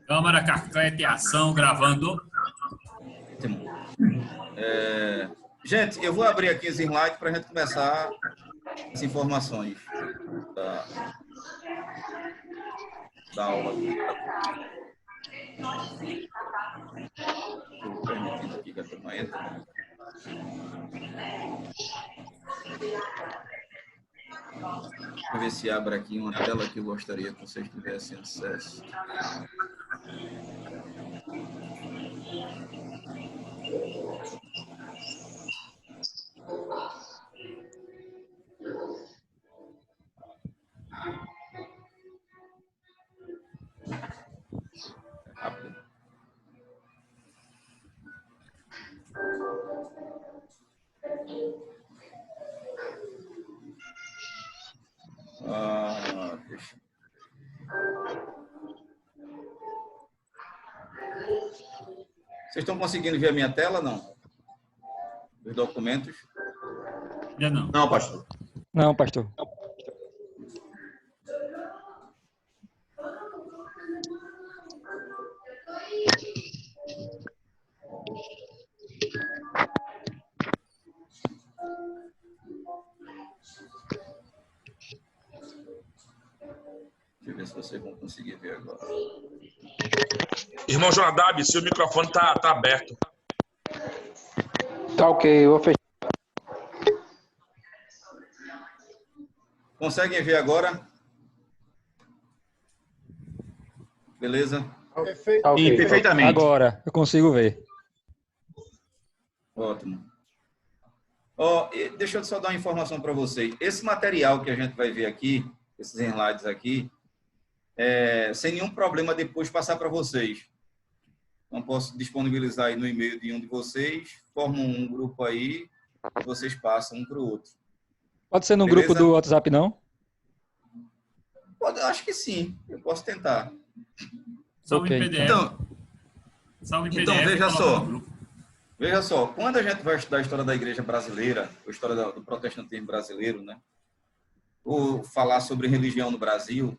Câmara Carclete Ação, gravando. Gente, eu vou abrir aqui os slides para a gente começar as informações da aula. Estou permitindo aqui que a turma entre. Deixa eu ver se abre aqui uma tela que eu gostaria que vocês tivessem acesso. Rápido. Deixa. Vocês estão conseguindo ver a minha tela, não? Os documentos? Já não. Não, pastor. Não, pastor. Deixa eu ver se vocês vão conseguir ver agora. Irmão Jonadab, seu microfone tá aberto. Tá ok, eu vou fechar. Conseguem ver agora? Beleza? Tá ok. Perfeitamente. Agora, eu consigo ver. Ótimo. Deixa eu só dar uma informação para vocês. Esse material que a gente vai ver aqui, esses slides aqui, sem nenhum problema depois passar para vocês. Então, posso disponibilizar aí no e-mail de um de vocês, formam um grupo aí, e vocês passam um para o outro. Pode ser no Beleza? grupo do WhatsApp, não? Acho que sim, eu posso tentar. Salve Ok, em PDF. Salve em PDF. Então, veja coloca só. no grupo. Veja só, quando a gente vai estudar a história da igreja brasileira, a história do protestantismo brasileiro, né? Ou falar sobre religião no Brasil,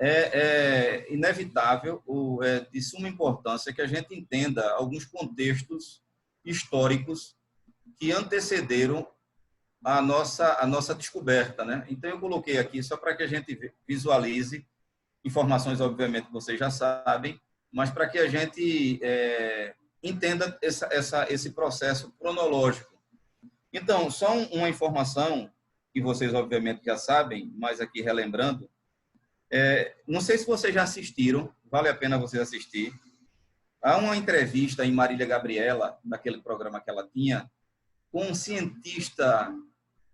é inevitável, é de suma importância que a gente entenda alguns contextos históricos que antecederam a nossa descoberta, né? Então, eu coloquei aqui só para que a gente visualize informações, obviamente, que vocês já sabem, mas para que a gente entenda esse processo cronológico. Então, só uma informação que vocês, obviamente, já sabem, mas aqui relembrando, não sei se vocês já assistiram, vale a pena vocês assistir. Há uma entrevista em Marília Gabriela, naquele programa que ela tinha, com um cientista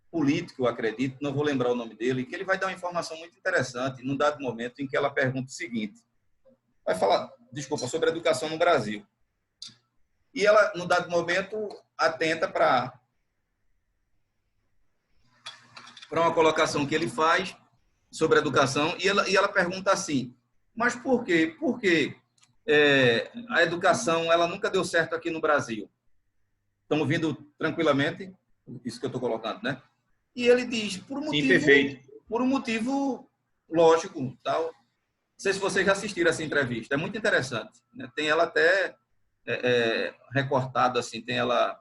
político, eu acredito, não vou lembrar o nome dele, que ele vai dar uma informação muito interessante, num dado momento em que ela pergunta o seguinte, vai falar, desculpa, sobre a educação no Brasil. E ela, no dado momento, atenta para uma colocação que ele faz sobre a educação, e ela pergunta assim, mas por quê? Por que a educação ela nunca deu certo aqui no Brasil? Estão ouvindo tranquilamente? Isso que eu estou colocando, né? E ele diz, por um motivo lógico, tal. Não sei se vocês já assistiram essa entrevista, é muito interessante, né? Tem ela até recortada, assim, tem ela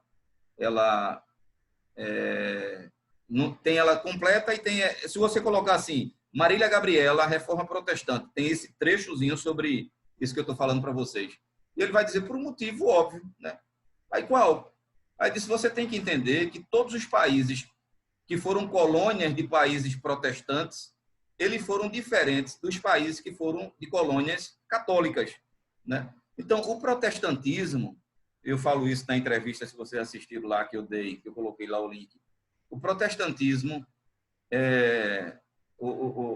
tem ela completa e tem, se você colocar assim, Marília Gabriela, Reforma Protestante, tem esse trechozinho sobre isso que eu estou falando para vocês. E ele vai dizer por um motivo óbvio, né? Aí qual? Aí disse, você tem que entender que todos os países que foram colônias de países protestantes, eles foram diferentes dos países que foram de colônias católicas, né? Então, o protestantismo, eu falo isso na entrevista, se vocês assistiram lá que eu dei, que eu coloquei lá o link. O protestantismo,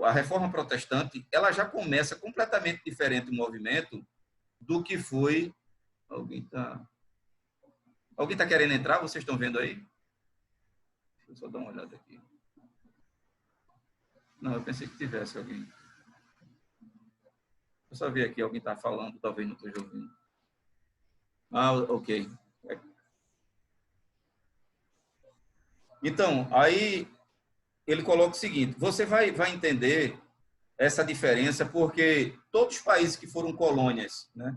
a reforma protestante, ela já começa completamente diferente o movimento do que foi... Alguém tá querendo entrar? Vocês estão vendo aí? Deixa eu só dar uma olhada aqui. Não, eu pensei que tivesse alguém. Eu só vi aqui, alguém está falando, talvez não esteja ouvindo. Ah, ok. Então, aí ele coloca o seguinte, você vai entender essa diferença, porque todos os países que foram colônias, né,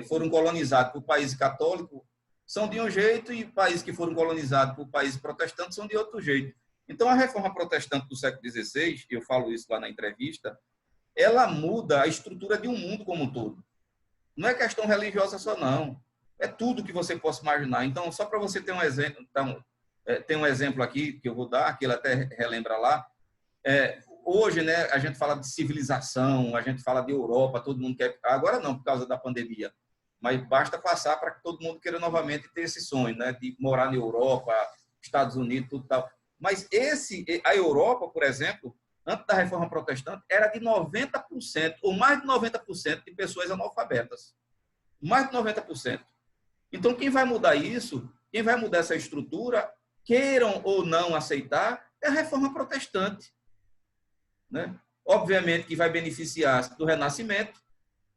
foram colonizados por países católicos, são de um jeito, e países que foram colonizados por países protestantes são de outro jeito. Então, a reforma protestante do século XVI, eu falo isso lá na entrevista, ela muda a estrutura de um mundo como um todo. Não é questão religiosa só, não. É tudo que você possa imaginar. Então, só para você ter um exemplo, então, tem um exemplo aqui que eu vou dar, que ele até relembra lá. Hoje, né, a gente fala de civilização, a gente fala de Europa, todo mundo quer... Agora não, por causa da pandemia. Mas basta passar para que todo mundo queira novamente ter esse sonho, né, de morar na Europa, Estados Unidos, tudo tal. Mas a Europa, por exemplo, antes da reforma protestante, era de 90%, ou mais de 90% de pessoas analfabetas. Mais de 90%. Então, quem vai mudar isso, quem vai mudar essa estrutura, queiram ou não aceitar, é a reforma protestante. Né? Obviamente que vai beneficiar do Renascimento,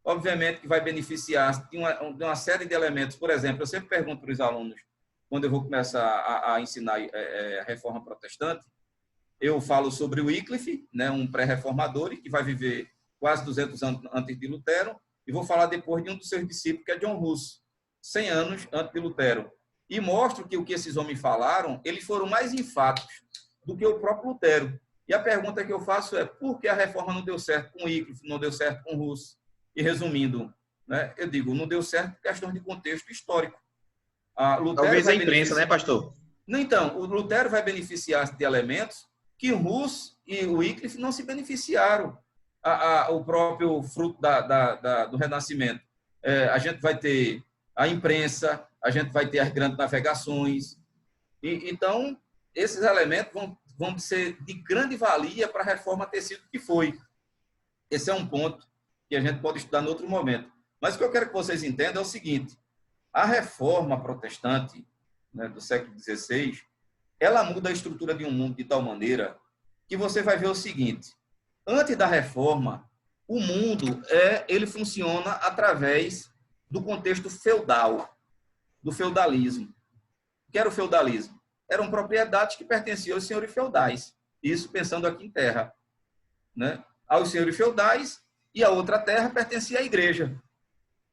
obviamente que vai beneficiar de uma série de elementos. Por exemplo, eu sempre pergunto para os alunos, quando eu vou começar a ensinar a reforma protestante, eu falo sobre o Wycliffe, né, um pré-reformador que vai viver quase 200 anos antes de Lutero, e vou falar depois de um dos seus discípulos, que é John Hus, 100 anos antes de Lutero. E mostro que o que esses homens falaram, eles foram mais enfáticos do que o próprio Lutero. E a pergunta que eu faço é, por que a reforma não deu certo com Wycliffe, não deu certo com Hus? E resumindo, né, eu digo, não deu certo por questão de contexto histórico. Talvez a imprensa, né, pastor? Então, o Lutero vai beneficiar-se de elementos que Hus e o Wycliffe não se beneficiaram. O próprio fruto do Renascimento. A gente vai ter a imprensa, a gente vai ter as grandes navegações. Então, esses elementos vão ser de grande valia para a reforma ter sido o que foi. Esse é um ponto que a gente pode estudar em outro momento. Mas o que eu quero que vocês entendam é o seguinte: a reforma protestante, né, do século XVI, ela muda a estrutura de um mundo de tal maneira que você vai ver o seguinte: antes da reforma, o mundo ele funciona através do contexto feudal, do feudalismo. O que era o feudalismo? Eram propriedades que pertenciam aos senhores feudais. Isso pensando aqui em terra, né? Aos senhores feudais, e a outra terra pertencia à igreja.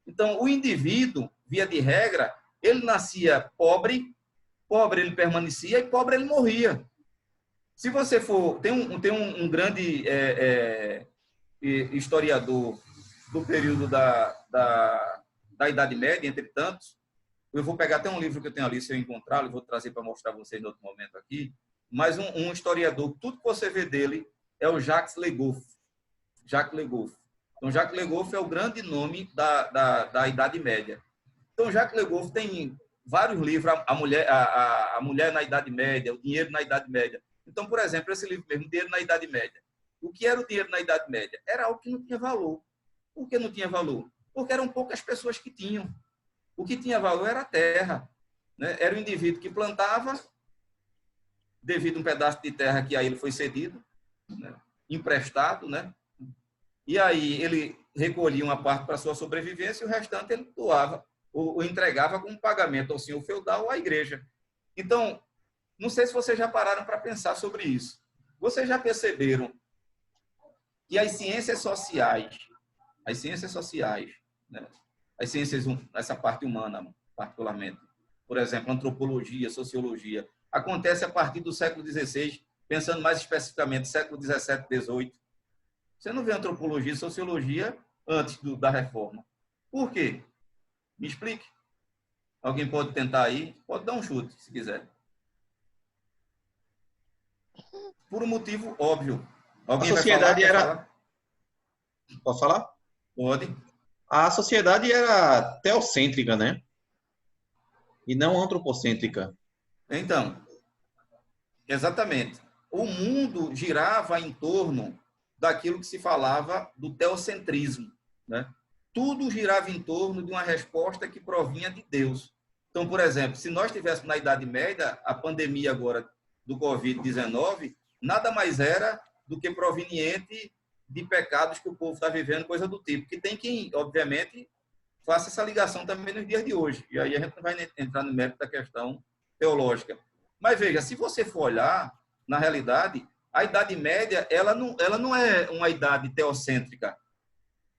Então, o indivíduo, via de regra, ele nascia pobre, pobre ele permanecia e pobre ele morria. Se você for... Tem um grande historiador do período da Idade Média, entre tantos. Eu vou pegar até um livro que eu tenho ali, se eu encontrá-lo, e vou trazer para mostrar para vocês em outro momento aqui. Mas um historiador, tudo que você vê dele é o Jacques Le Goff. Jacques Le Goff. Então, Jacques Le Goff é o grande nome da Idade Média. Então, Jacques Le Goff tem vários livros, a mulher na Idade Média, o dinheiro na Idade Média. Então, por exemplo, esse livro mesmo, Dinheiro na Idade Média. O que era o dinheiro na Idade Média? Era algo que não tinha valor. Por que não tinha valor? Porque eram poucas pessoas que tinham. O que tinha valor era a terra. Né? Era o indivíduo que plantava, devido a um pedaço de terra que a ele foi cedido, né? Emprestado, né? E aí ele recolhia uma parte para a sua sobrevivência e o restante ele doava ou entregava como pagamento ao senhor feudal ou à igreja. Então, não sei se vocês já pararam para pensar sobre isso. Vocês já perceberam que as ciências sociais, né? As ciências, essa parte humana, particularmente, por exemplo, antropologia, sociologia, acontece a partir do século XVI, pensando mais especificamente século XVII, XVIII. Você não vê antropologia e sociologia antes da reforma. Por quê? Me explique. Alguém pode tentar aí? Pode dar um chute, se quiser. Por um motivo óbvio. Alguém A sociedade vai falar? era... Posso falar? Pode. A sociedade era teocêntrica, né? E não antropocêntrica. Então, exatamente. O mundo girava em torno daquilo que se falava do teocentrismo, né? Tudo girava em torno de uma resposta que provinha de Deus. Então, por exemplo, se nós estivéssemos na Idade Média, a pandemia agora do Covid-19 nada mais era do que proveniente de pecados que o povo está vivendo, coisa do tipo. Que tem quem, obviamente, faça essa ligação também nos dias de hoje. E aí a gente não vai entrar no mérito da questão teológica. Mas veja, se você for olhar, na realidade, a Idade Média, ela não é uma idade teocêntrica,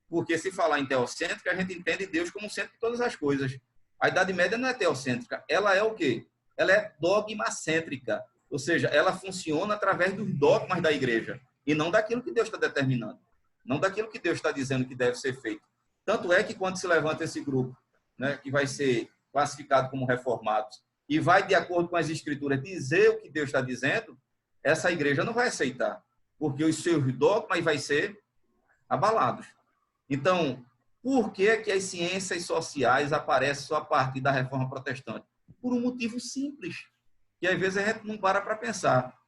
porque se falar em teocêntrica, a gente entende Deus como centro de todas as coisas. A Idade Média não é teocêntrica, ela é o quê? Ela é dogmacêntrica, ou seja, ela funciona através dos dogmas da igreja, e não daquilo que Deus está determinando, não daquilo que Deus está dizendo que deve ser feito. Tanto é que quando se levanta esse grupo, né, que vai ser classificado como reformados, e vai, de acordo com as escrituras, dizer o que Deus está dizendo, essa igreja não vai aceitar, porque os seus dogmas vai ser abalados. Então, por que as ciências sociais aparecem só a partir da reforma protestante? Por um motivo simples, que às vezes a gente não para pensar.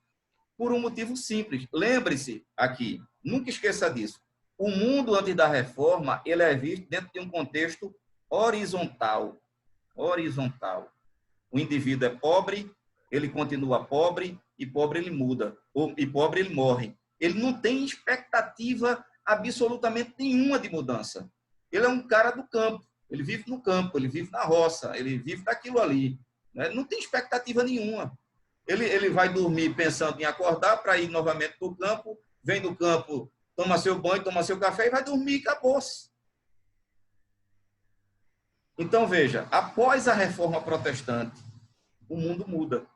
Por um motivo simples. Lembre-se aqui, nunca esqueça disso. O mundo antes da reforma, ele é visto dentro de um contexto horizontal. Horizontal. O indivíduo é pobre, ele continua pobre, e pobre ele muda, e pobre ele morre. Ele não tem expectativa absolutamente nenhuma de mudança. Ele é um cara do campo, ele vive no campo, ele vive na roça, ele vive daquilo ali. Né? Não tem expectativa nenhuma. Ele vai dormir pensando em acordar para ir novamente para o campo, vem do campo, toma seu banho, toma seu café e vai dormir e acabou-se. Então, veja, após a reforma protestante, o mundo muda.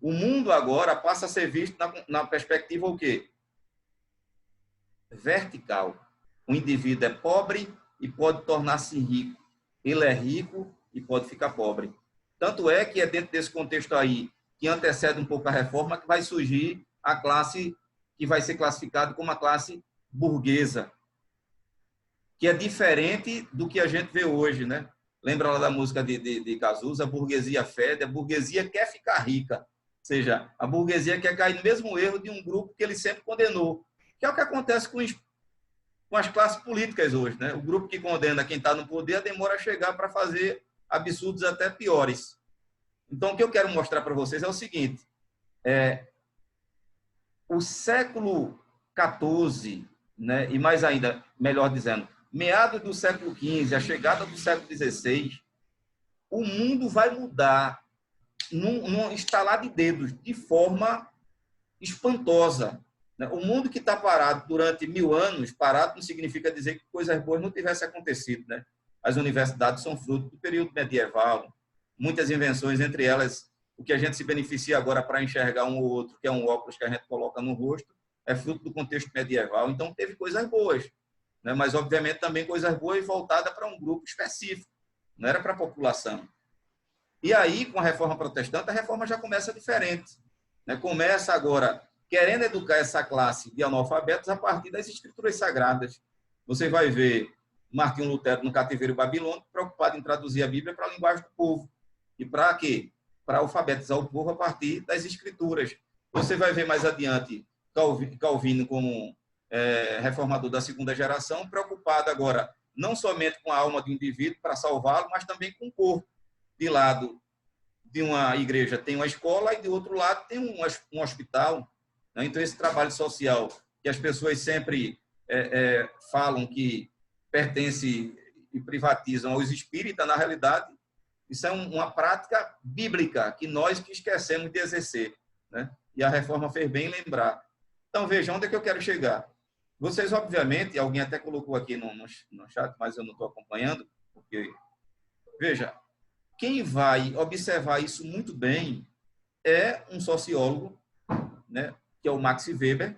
O mundo agora passa a ser visto na perspectiva o quê? Vertical. O indivíduo é pobre e pode tornar-se rico. Ele é rico e pode ficar pobre. Tanto é que é dentro desse contexto aí, que antecede um pouco a reforma, que vai surgir a classe que vai ser classificada como a classe burguesa, que é diferente do que a gente vê hoje, né? Lembra lá da música de Cazuza, a burguesia fede, a burguesia quer ficar rica. Ou seja, a burguesia quer cair no mesmo erro de um grupo que ele sempre condenou, que é o que acontece com as classes políticas hoje, né? O grupo que condena quem está no poder demora a chegar para fazer absurdos até piores. Então, o que eu quero mostrar para vocês é o seguinte, o século XIV, né, e mais ainda, melhor dizendo, meados do século XV, a chegada do século XVI, o mundo vai mudar num estalar de dedos, de forma espantosa. O mundo que está parado durante 1000 anos, parado não significa dizer que coisas boas não tivessem acontecido. Né? As universidades são fruto do período medieval, muitas invenções, entre elas, o que a gente se beneficia agora para enxergar um ou outro, que é um óculos que a gente coloca no rosto, é fruto do contexto medieval. Então, teve coisas boas, né? Mas, obviamente, também coisas boas voltadas para um grupo específico, não era para a população. E aí, com a reforma protestante, a reforma já começa diferente. Né? Começa agora querendo educar essa classe de analfabetos a partir das escrituras sagradas. Você vai ver Martinho Lutero no cativeiro babilônico, preocupado em traduzir a Bíblia para a linguagem do povo. E para quê? Para alfabetizar o povo a partir das escrituras. Você vai ver mais adiante Calvino como reformador da segunda geração, preocupado agora não somente com a alma do indivíduo para salvá-lo, mas também com o corpo. De lado de uma igreja tem uma escola e de outro lado tem um hospital. Né? Então, esse trabalho social que as pessoas sempre falam que pertence e privatizam aos espíritas, na realidade, isso é uma prática bíblica que nós que esquecemos de exercer. Né? E a reforma fez bem lembrar. Então, vejam onde é que eu quero chegar. Vocês, obviamente, alguém até colocou aqui no chat, mas eu não estou acompanhando, porque, veja, quem vai observar isso muito bem é um sociólogo, né, que é o Max Weber,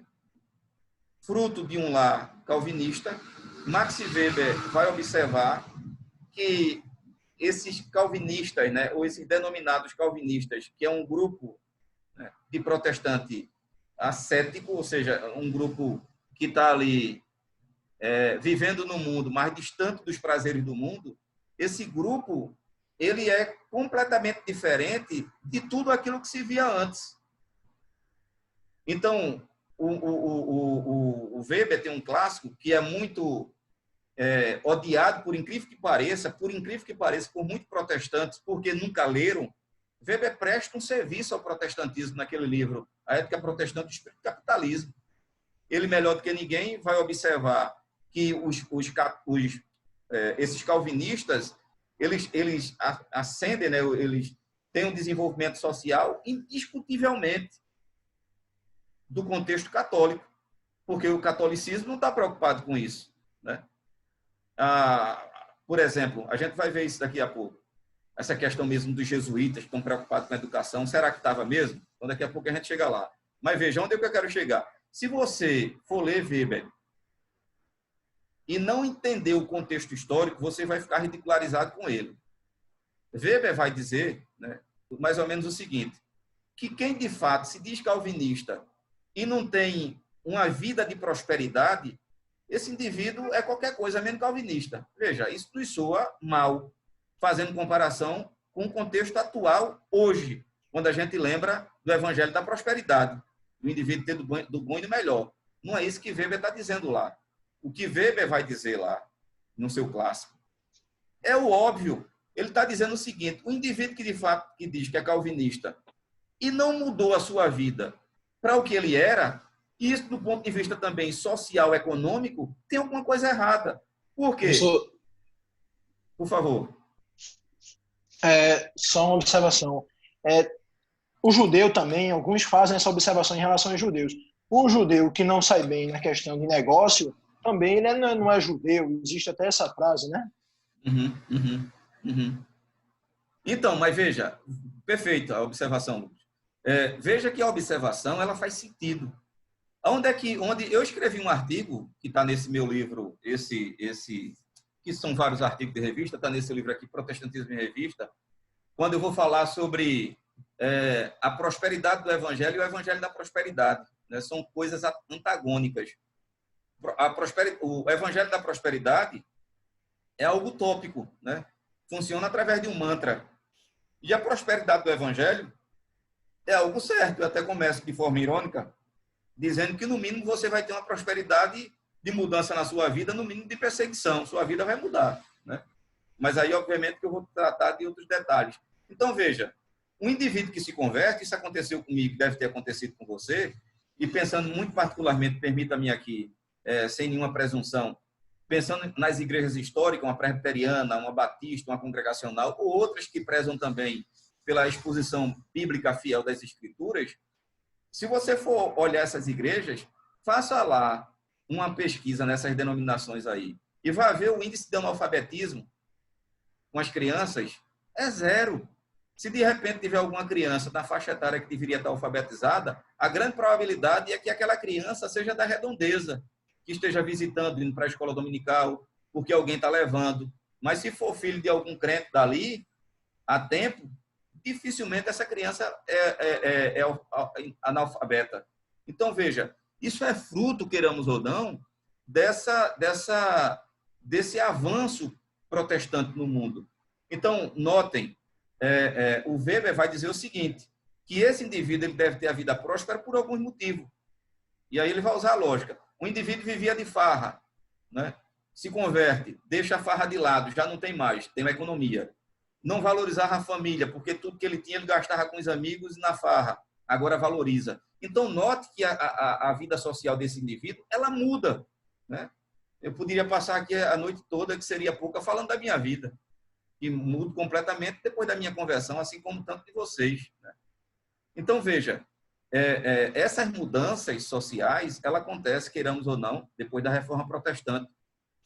fruto de um lar calvinista. Max Weber vai observar que esses calvinistas, né, ou esses denominados calvinistas, que é um grupo, né, de protestante ascético, ou seja, um grupo que está ali vivendo no mundo, mais distante dos prazeres do mundo, esse grupo ele é completamente diferente de tudo aquilo que se via antes. Então, o Weber tem um clássico que é muito odiado, por incrível que pareça, por muitos protestantes, porque nunca leram. Weber presta um serviço ao protestantismo naquele livro, A Ética Protestante do Espírito do Capitalismo. Ele, melhor do que ninguém, vai observar que esses calvinistas eles ascendem, né? Eles têm um desenvolvimento social indiscutivelmente. do contexto católico, porque o catolicismo não está preocupado com isso, né? Por exemplo, a gente vai ver isso daqui a pouco, essa questão mesmo dos jesuítas que estão preocupados com a educação, será que estava mesmo? Então, daqui a pouco a gente chega lá. Mas veja, onde é que eu quero chegar? Se você for ler Weber e não entender o contexto histórico, você vai ficar ridicularizado com ele. Weber vai dizer, né, mais ou menos o seguinte, que quem de fato se diz calvinista e não tem uma vida de prosperidade, esse indivíduo é qualquer coisa menos calvinista. Veja, isso nos soa mal, fazendo comparação com o contexto atual hoje, quando a gente lembra do evangelho da prosperidade, do indivíduo ter do bom e do melhor. Não é isso que Weber está dizendo lá. O que Weber vai dizer lá, no seu clássico, é o óbvio. Ele está dizendo o seguinte, o indivíduo que de fato que diz que é calvinista e não mudou a sua vida para o que ele era, e isso do ponto de vista também social, econômico, tem alguma coisa errada. Por quê? Por favor. Só uma observação. O judeu também, alguns fazem essa observação em relação aos judeus. O judeu que não sai bem na questão de negócio, também ele não é judeu. Existe até essa frase, né? Então, mas veja, perfeito a observação, Lucas. Veja que a observação ela faz sentido. Onde eu escrevi um artigo, que está nesse meu livro, que são vários artigos de revista, está nesse livro aqui, Protestantismo em Revista, quando eu vou falar sobre a prosperidade do Evangelho e o Evangelho da prosperidade. Né? São coisas antagônicas. O Evangelho da prosperidade é algo utópico, né? Funciona através de um mantra. E a prosperidade do Evangelho é algo certo. Eu até começo de forma irônica, dizendo que, no mínimo, você vai ter uma prosperidade de mudança na sua vida, no mínimo de perseguição. Sua vida vai mudar, né? Mas aí, obviamente, que eu vou tratar de outros detalhes. Então, veja, um indivíduo que se converte, isso aconteceu comigo, deve ter acontecido com você, e pensando muito particularmente, permita-me aqui, sem nenhuma presunção, pensando nas igrejas históricas, uma presbiteriana, uma batista, uma congregacional, ou outras que prezam também pela exposição bíblica fiel das Escrituras, se você for olhar essas igrejas, faça lá uma pesquisa nessas denominações aí e vai ver o índice de analfabetismo com as crianças é zero. Se de repente tiver alguma criança na faixa etária que deveria estar alfabetizada, a grande probabilidade é que aquela criança seja da redondeza, que esteja visitando, indo para a escola dominical, porque alguém está levando. Mas se for filho de algum crente dali, há tempo, dificilmente essa criança é analfabeta. Então, veja, isso é fruto, queiramos ou não, desse avanço protestante no mundo. Então, notem, o Weber vai dizer o seguinte, que esse indivíduo ele deve ter a vida próspera por alguns motivos. E aí ele vai usar a lógica. O indivíduo vivia de farra, né? Se converte, deixa a farra de lado, já não tem mais, tem uma economia. Não valorizava a família, porque tudo que ele tinha ele gastava com os amigos e na farra. Agora valoriza. Então, note que a vida social desse indivíduo, ela muda, né? Eu poderia passar aqui a noite toda, que seria pouca, falando da minha vida. E mudo completamente depois da minha conversão, assim como tanto de vocês, né? Então, veja, essas mudanças sociais, ela acontece, queiramos ou não, depois da Reforma Protestante,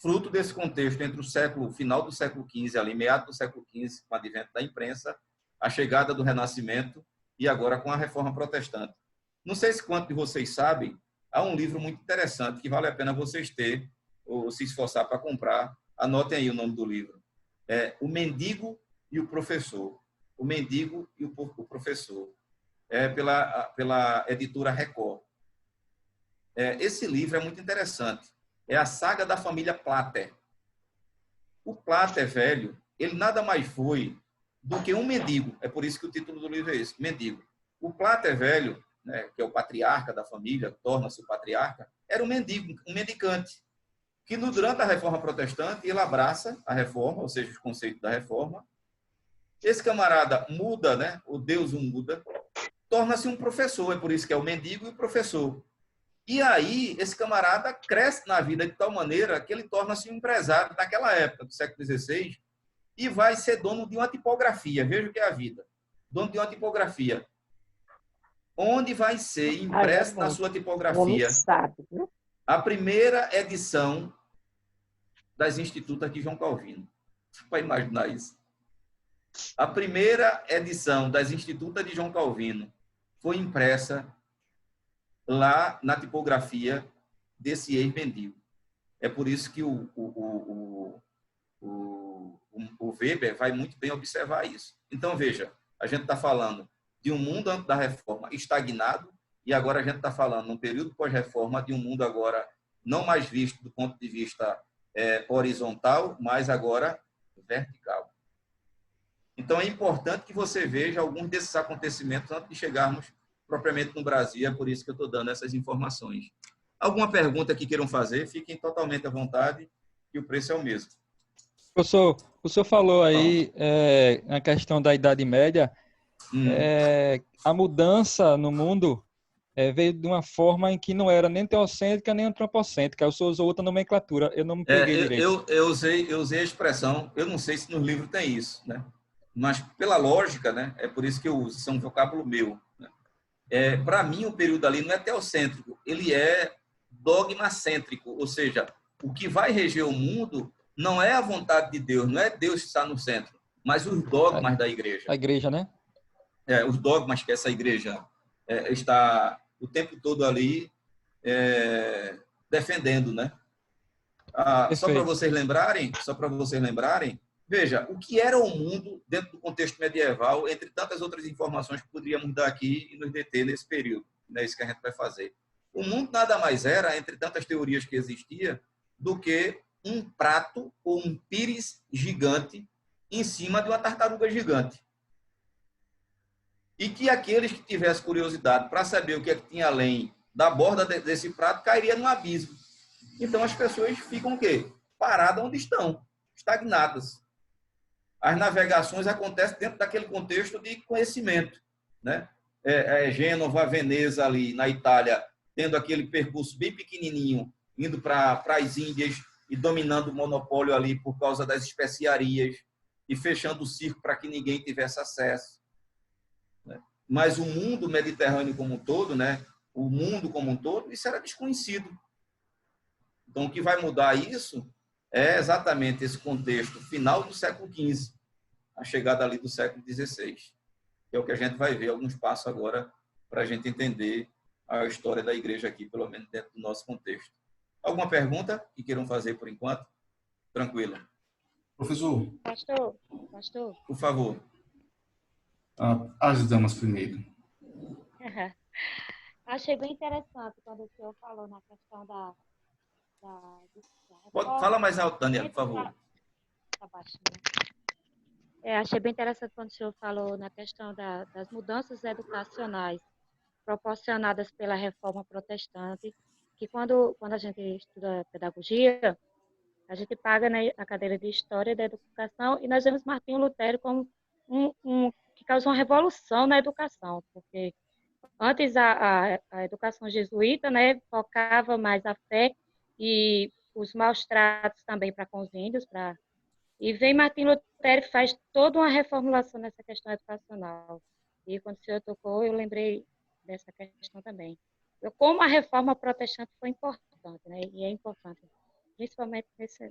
fruto desse contexto entre o final do século XV, ali, meado do século XV, com o advento da imprensa, a chegada do Renascimento e agora com a Reforma Protestante. Não sei se quanto de vocês sabem, há um livro muito interessante que vale a pena vocês ter ou se esforçar para comprar. Anotem aí o nome do livro. O Mendigo e o Professor. O Mendigo e o Professor. Pela editora Record. Esse livro é muito interessante. É a saga da família Plater. O Plater velho, ele nada mais foi do que um mendigo. É por isso que o título do livro é esse, Mendigo. O Plater velho, né, que é o patriarca da família, torna-se o patriarca, era um mendigo, um mendicante, que durante a Reforma Protestante ele abraça a reforma, ou seja, os conceitos da reforma. Esse camarada muda, né? O Deus o muda, torna-se um professor, é por isso que é o mendigo e o professor. E aí, esse camarada cresce na vida de tal maneira que ele torna-se um empresário naquela época, do século XVI, e vai ser dono de uma tipografia. Veja o que é a vida. Dono de uma tipografia. onde vai ser impresso na sua tipografia a primeira edição das Institutas de João Calvino. Para imaginar isso. A primeira edição das Institutas de João Calvino foi impressa lá na tipografia desse ex-Bendil. É por isso que o Weber vai muito bem observar isso. Então, veja, a gente está falando de um mundo antes da reforma estagnado e agora a gente está falando, num período pós-reforma, de um mundo agora não mais visto do ponto de vista horizontal, mas agora vertical. Então, é importante que você veja alguns desses acontecimentos antes de chegarmos propriamente no Brasil. É por isso que eu estou dando essas informações. Alguma pergunta que queiram fazer, fiquem totalmente à vontade, e o preço é o mesmo. Professor, o senhor falou aí na questão da Idade Média, a mudança no mundo veio de uma forma em que não era nem teocêntrica nem antropocêntrica. O senhor usou outra nomenclatura, eu não me peguei direito. Eu usei a expressão, eu não sei se nos livros tem isso, né? Mas pela lógica, né? É por isso que eu uso, isso é um vocábulo meu. Né? Para mim, o período ali não é teocêntrico, ele é dogmacêntrico, ou seja, o que vai reger o mundo não é a vontade de Deus, não é Deus que está no centro, mas os dogmas da igreja. A igreja, né? Os dogmas que essa igreja está o tempo todo ali defendendo, né? Só para vocês lembrarem, veja, o que era o mundo dentro do contexto medieval, entre tantas outras informações que poderíamos dar aqui e nos deter nesse período. É isso que a gente vai fazer. O mundo nada mais era, entre tantas teorias que existia, do que um prato ou um pires gigante em cima de uma tartaruga gigante. E que aqueles que tivessem curiosidade para saber o que é que tinha além da borda desse prato cairia no abismo. Então as pessoas ficam o quê? Paradas onde estão, estagnadas. As navegações acontecem dentro daquele contexto de conhecimento, né? Gênova, Veneza ali na Itália, tendo aquele percurso bem pequenininho, indo para as Índias e dominando o monopólio ali por causa das especiarias e fechando o circo para que ninguém tivesse acesso. Mas o mundo mediterrâneo como um todo, né? O mundo como um todo, isso era desconhecido. Então, o que vai mudar isso é exatamente esse contexto final do século XV, a chegada ali do século XVI. Que é o que a gente vai ver alguns passos agora para a gente entender a história da igreja aqui, pelo menos dentro do nosso contexto. Alguma pergunta que queiram fazer por enquanto? Tranquilo. Professor. Pastor. Por favor. As damas primeiro. Achei bem interessante quando o senhor falou na questão da Fala mais alto, Daniela, por favor. Tá baixinho. Achei bem interessante quando o senhor falou na questão das mudanças educacionais proporcionadas pela reforma protestante, que quando a gente estuda pedagogia, a gente paga na cadeira de História da Educação e nós vemos Martinho Lutero como que causou uma revolução na educação, porque antes a educação jesuíta, né, focava mais a fé e os maus tratos também para com os índios, e vem Martinho Lutero e faz toda uma reformulação nessa questão educacional. E quando o senhor tocou, eu lembrei dessa questão também. Como a reforma protestante foi importante, né, e é importante, principalmente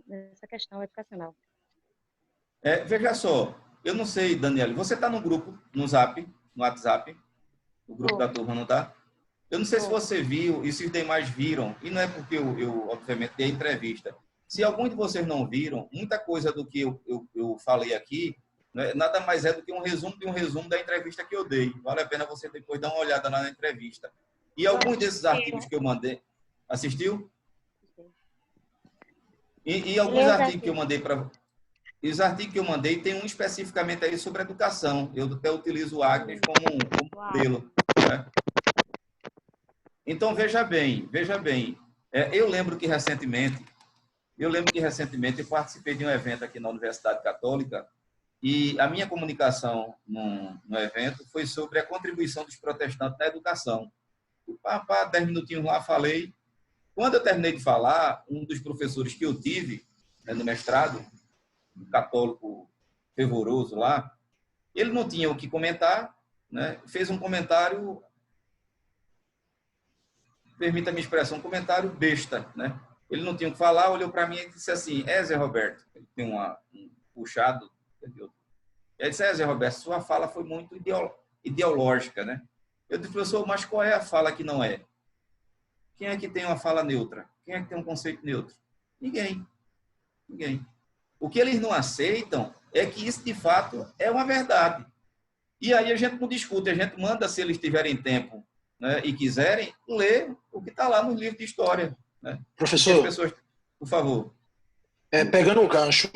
nessa questão educacional. Veja só, eu não sei, Daniela, você está no grupo, no Zap, no WhatsApp, o grupo da turma, não está? Eu não sei se você viu e se os demais viram, e não é porque eu obviamente, dei a entrevista. Se alguns de vocês não viram, muita coisa do que eu falei aqui, né, nada mais é do que um resumo da entrevista que eu dei. Vale a pena você depois dar uma olhada lá na entrevista. E alguns desses artigos que eu mandei... Assistiu? E alguns artigos que eu mandei para... Os artigos que eu mandei, tem um especificamente aí sobre educação. Eu até utilizo o Agnes como modelo. Né? Então, veja bem. Eu lembro que recentemente eu participei de um evento aqui na Universidade Católica e a minha comunicação no evento foi sobre a contribuição dos protestantes na educação. 10 minutinhos lá, falei. Quando eu terminei de falar, um dos professores que eu tive, né, no mestrado, um católico fervoroso lá, ele não tinha o que comentar, né? Fez um comentário permita a minha expressão, um comentário besta, né? Ele não tinha o que falar, olhou para mim e disse assim, Zé Roberto, ele tem um puxado, entendeu? Ele disse, Zé Roberto, sua fala foi muito ideológica, né? Eu disse, professor, mas qual é a fala que não é? Quem é que tem uma fala neutra? Quem é que tem um conceito neutro? Ninguém. Ninguém. O que eles não aceitam é que isso, de fato, é uma verdade. E aí a gente não discute, a gente manda, se eles tiverem tempo, né, e quiserem, ler o que está lá no livro de história. Né? Professor, pessoas, por favor. Pegando um gancho,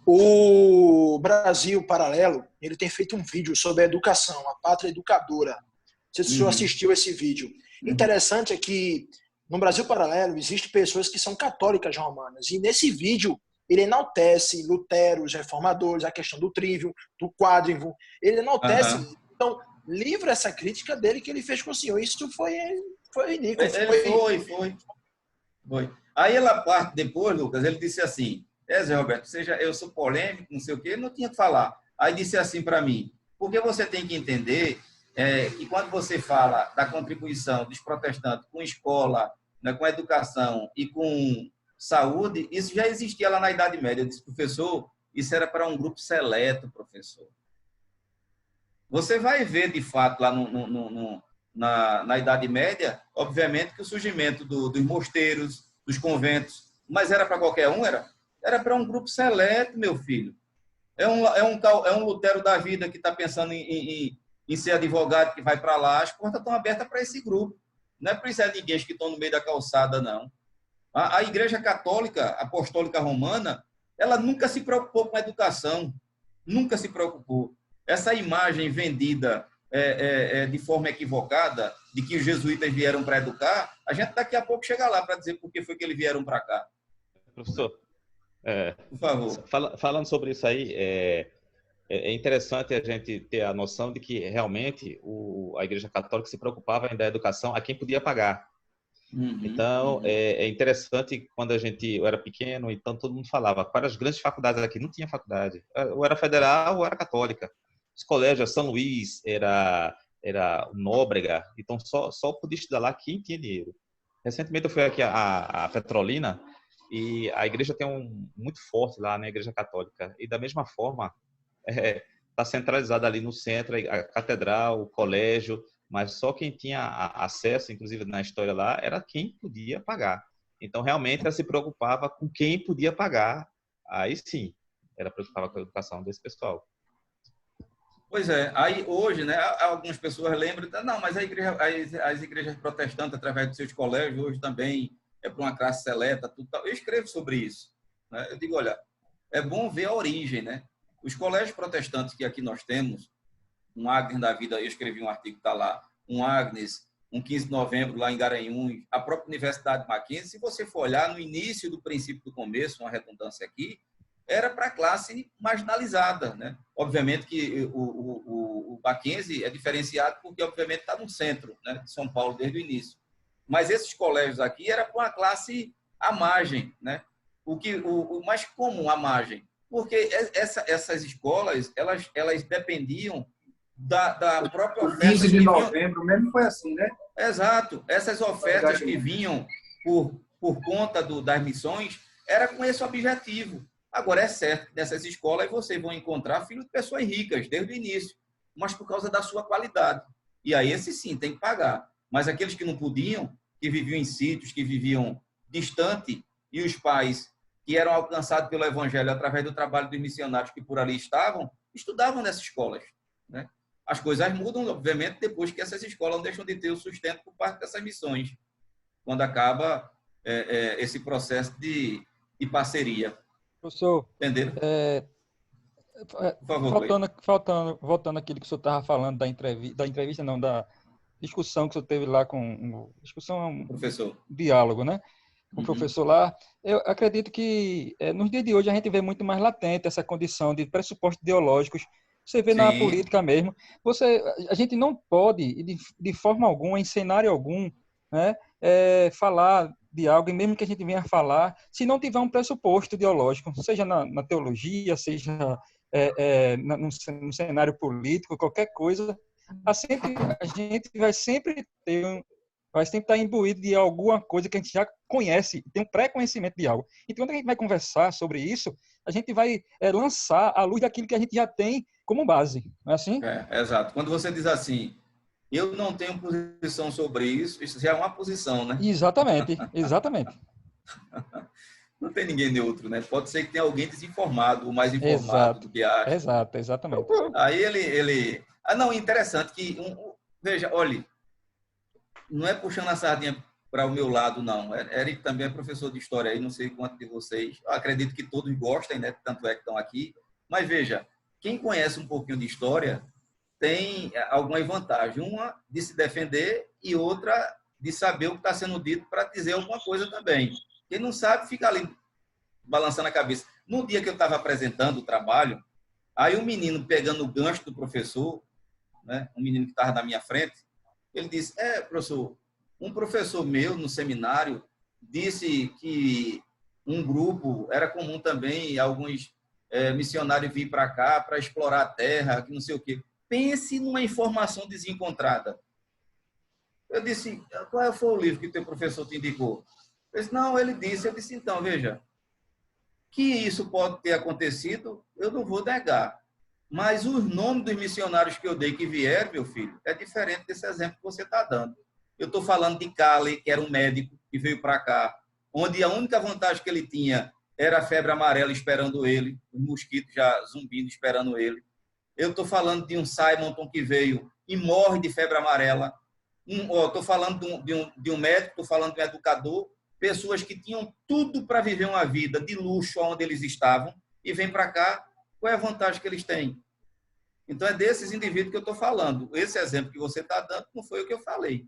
o Brasil Paralelo, ele tem feito um vídeo sobre a educação, a pátria educadora. Não sei se o senhor assistiu esse vídeo. Interessante é que no Brasil Paralelo existem pessoas que são católicas romanas. E nesse vídeo ele enaltece Lutero, os reformadores, a questão do trívio, do quádrivo. Ele enaltece. Então, livra essa crítica dele que ele fez com o senhor. Isso foi ridículo. Foi. Aí ela parte depois, Lucas, ele disse assim, Zé Roberto, eu sou polêmico, não sei o quê, ele não tinha que falar. Aí disse assim para mim, porque você tem que entender que quando você fala da contribuição dos protestantes com escola, né, com educação e com saúde, isso já existia lá na Idade Média. Eu disse, professor, isso era para um grupo seleto, professor. Você vai ver, de fato, lá na Idade Média, obviamente, que o surgimento dos mosteiros, dos conventos, mas era para qualquer um? Era para um grupo seleto, meu filho. É um Lutero da vida que está pensando em ser advogado, que vai para lá. As portas estão abertas para esse grupo. Não é para esses ninguém que estão no meio da calçada, não. A Igreja Católica Apostólica Romana, ela nunca se preocupou com a educação. Nunca se preocupou. Essa imagem vendida de forma equivocada, de que os jesuítas vieram para educar, a gente daqui a pouco chega lá para dizer por que foi que eles vieram para cá. Professor, por favor. Falando sobre isso aí, é interessante a gente ter a noção de que realmente a Igreja Católica se preocupava em dar educação a quem podia pagar. Então, é interessante quando eu era pequeno, então todo mundo falava, para as grandes faculdades aqui, não tinha faculdade. Ou era federal ou era católica. Os colégios, São Luís, era Nóbrega, então só podia estudar lá quem tinha dinheiro. Recentemente eu fui aqui a Petrolina e a igreja tem muito forte lá, né, a Igreja Católica. E da mesma forma, está centralizada ali no centro, a catedral, o colégio, mas só quem tinha acesso, inclusive na história lá, era quem podia pagar. Então, realmente, ela se preocupava com quem podia pagar. Aí sim, ela preocupava com a educação desse pessoal. Pois é, aí hoje, né, algumas pessoas lembram, não, mas as igrejas protestantes, através dos seus colégios, hoje também é para uma classe seleta, tudo tal. Eu escrevo sobre isso. Né? Eu digo, olha, é bom ver a origem, né? Os colégios protestantes que aqui nós temos, um Agnes da vida, eu escrevi um artigo que está lá, um Agnes, um 15 de novembro lá em Garanhuns, a própria Universidade Mackenzie, se você for olhar no início do princípio do começo, uma redundância aqui, era para a classe marginalizada, né? Obviamente que o Mackenzie é diferenciado porque, obviamente, está no centro, né, de São Paulo desde o início. Mas esses colégios aqui era para uma classe à margem, né? O mais comum à margem, porque essas escolas elas dependiam da própria oferta. 15 de novembro mesmo foi assim, né? Exato. Essas ofertas que vinham por conta das missões era com esse objetivo. Agora, é certo que nessas escolas vocês vão encontrar filhos de pessoas ricas desde o início, mas por causa da sua qualidade. E aí, esse sim, tem que pagar. Mas aqueles que não podiam, que viviam em sítios, que viviam distante, e os pais que eram alcançados pelo Evangelho através do trabalho dos missionários que por ali estavam, estudavam nessas escolas. Né? As coisas mudam, obviamente, depois que essas escolas não deixam de ter o sustento por parte dessas missões, quando acaba esse processo de parceria. Professor, entenderam? Por favor, voltando àquilo que o senhor estava falando da entrevista não, da discussão que o senhor teve lá com professor, diálogo, né? Com o professor lá, eu acredito que nos dias de hoje a gente vê muito mais latente essa condição de pressupostos ideológicos. Você vê na política mesmo. A gente não pode, de forma alguma, em cenário algum, né, falar de algo, e mesmo que a gente venha falar, se não tiver um pressuposto ideológico, seja na teologia, seja no cenário político, qualquer coisa, a gente vai sempre ter vai sempre estar imbuído de alguma coisa que a gente já conhece, tem um pré-conhecimento de algo. Então, quando a gente vai conversar sobre isso, a gente vai lançar à luz daquilo que a gente já tem como base, não é assim? Exato. Quando você diz assim, eu não tenho posição sobre isso, isso já é uma posição, né? Exatamente, exatamente. Não tem ninguém neutro, né? Pode ser que tenha alguém desinformado, ou mais informado do que acha. Exato, exatamente. Aí ele... Ah, não, interessante que... Veja, olha, não é puxando a sardinha para o meu lado, não. Eric também é professor de história aí, não sei quanto de vocês. Eu acredito que todos gostem, né? Tanto é que estão aqui. Mas veja, quem conhece um pouquinho de história tem algumas vantagens. Uma de se defender e outra de saber o que está sendo dito para dizer alguma coisa também. Quem não sabe fica ali balançando a cabeça. No dia que eu estava apresentando o trabalho, aí um menino pegando o gancho do professor, né, um menino que estava na minha frente, ele disse, professor, um professor meu no seminário disse que um grupo, era comum também alguns missionários vir para cá para explorar a terra, que não sei o quê. Pense numa informação desencontrada. Eu disse, qual foi o livro que o teu professor te indicou? Eu disse, não, ele disse. Eu disse, então, veja, que isso pode ter acontecido, eu não vou negar. Mas os nomes dos missionários que eu dei que vieram, meu filho, é diferente desse exemplo que você está dando. Eu estou falando de Cali, que era um médico que veio para cá, onde a única vantagem que ele tinha era a febre amarela esperando ele, os mosquitos já zumbindo esperando ele. Eu estou falando de um Simonton que veio e morre de febre amarela. Estou falando de um médico, estou falando de um educador, pessoas que tinham tudo para viver uma vida de luxo onde eles estavam e vêm para cá, qual é a vantagem que eles têm? Então, é desses indivíduos que eu estou falando. Esse exemplo que você está dando não foi o que eu falei.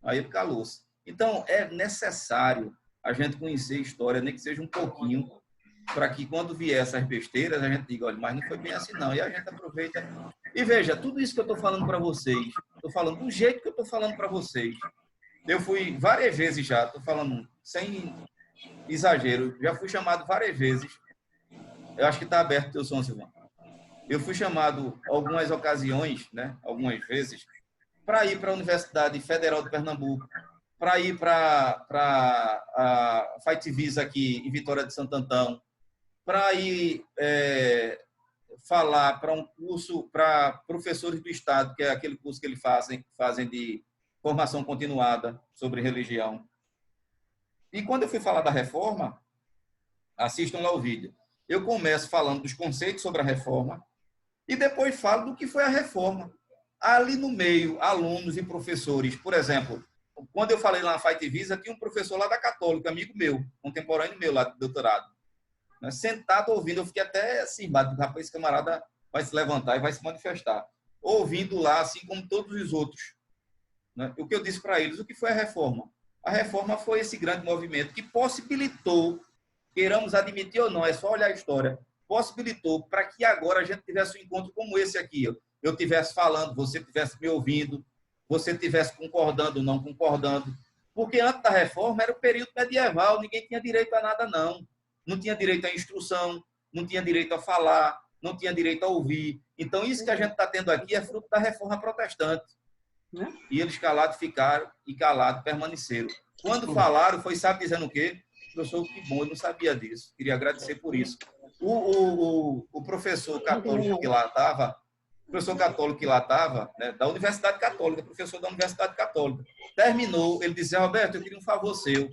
Aí ele calou-se. Então, é necessário a gente conhecer a história, nem que seja um pouquinho, para que quando vier essas besteiras, a gente diga, olha, mas não foi bem assim não. E a gente aproveita. E veja, tudo isso que eu estou falando para vocês, estou falando do jeito que eu estou falando para vocês. Eu fui várias vezes já, estou falando sem exagero, já fui chamado várias vezes. Eu acho que está aberto o teu som, Silvão. Eu fui chamado algumas ocasiões, né, algumas vezes, para ir para a Universidade Federal de Pernambuco, para ir para a Fight Visa aqui em Vitória de Santo Antão, para ir falar para um curso para professores do Estado, que é aquele curso que eles fazem de formação continuada sobre religião. E quando eu fui falar da reforma, assistam lá o vídeo. Eu começo falando dos conceitos sobre a reforma e depois falo do que foi a reforma. Ali no meio, alunos e professores, por exemplo, quando eu falei lá na Fight Visa, tinha um professor lá da Católica, amigo meu, contemporâneo meu lá de doutorado, né, sentado ouvindo. Eu fiquei até assim, rapaz, esse camarada vai se levantar e vai se manifestar. Ouvindo lá, assim como todos os outros. Né? O que eu disse para eles, o que foi a reforma? A reforma foi esse grande movimento que possibilitou, queiramos admitir ou não, é só olhar a história, possibilitou para que agora a gente tivesse um encontro como esse aqui. Eu estivesse falando, você estivesse me ouvindo, você estivesse concordando ou não concordando. Porque antes da reforma era o período medieval, ninguém tinha direito a nada, não. Não tinha direito à instrução, não tinha direito a falar, não tinha direito a ouvir. Então, isso que a gente está tendo aqui é fruto da reforma protestante. E eles calados ficaram e calados permaneceram. Quando falaram, foi, sabe, dizendo o quê? Professor, que bom, eu não sabia disso. Queria agradecer por isso. O professor católico que lá estava, né, da Universidade Católica, professor da Universidade Católica, terminou, ele disse, Roberto, eu queria um favor seu.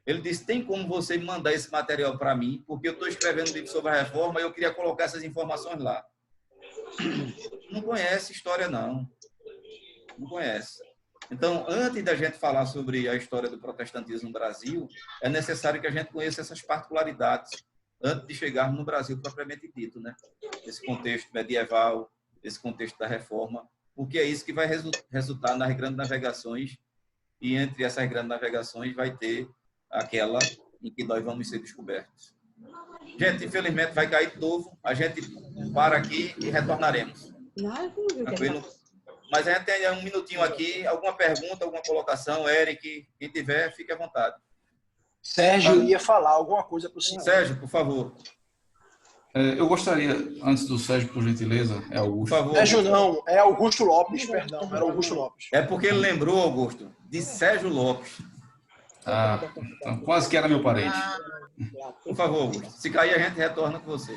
Ele disse, tem como você me mandar esse material para mim? Porque eu estou escrevendo um livro sobre a reforma e eu queria colocar essas informações lá. Não conhece história, não. Não conhece. Então, antes da gente falar sobre a história do protestantismo no Brasil, é necessário que a gente conheça essas particularidades antes de chegarmos no Brasil propriamente dito, né? Esse contexto medieval, esse contexto da reforma, porque é isso que vai resultar nas grandes navegações, e entre essas grandes navegações vai ter aquela em que nós vamos ser descobertos. Gente, infelizmente vai cair de novo, a gente para aqui e retornaremos. Tranquilo? Mas a gente tem um minutinho aqui, alguma pergunta, alguma colocação, Eric, quem tiver, fique à vontade. Sérgio ia falar alguma coisa para o senhor. Sérgio, por favor. Eu gostaria, antes do Sérgio, por gentileza, é Augusto. Por favor. Sérgio não, é Augusto Lopes, perdão, era Augusto Lopes. É porque ele lembrou, Augusto, de Sérgio Lopes. Então, quase que era meu parente. Por favor, Augusto. Se cair, a gente retorna com você.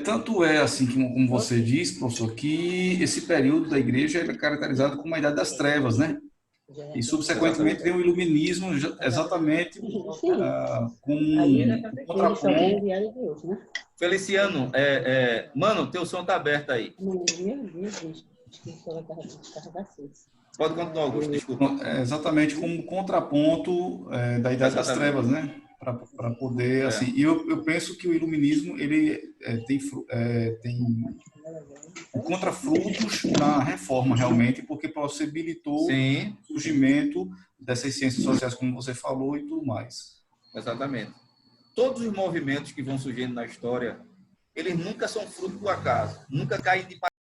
Tanto é, assim, como você disse, professor, que esse período da igreja é caracterizado como a Idade das Trevas, né? E, subsequentemente, vem o Iluminismo exatamente com um contraponto. Feliciano, mano, teu som tá aberto aí. Pode continuar, Augusto, desculpa. Exatamente como um contraponto da Idade das Trevas, né? Para poder, assim, e eu penso que o Iluminismo ele tem contrafrutos na reforma realmente, porque possibilitou o surgimento dessas ciências sociais, como você falou, e tudo mais. Exatamente. Todos os movimentos que vão surgindo na história, eles nunca são fruto do acaso, nunca caem de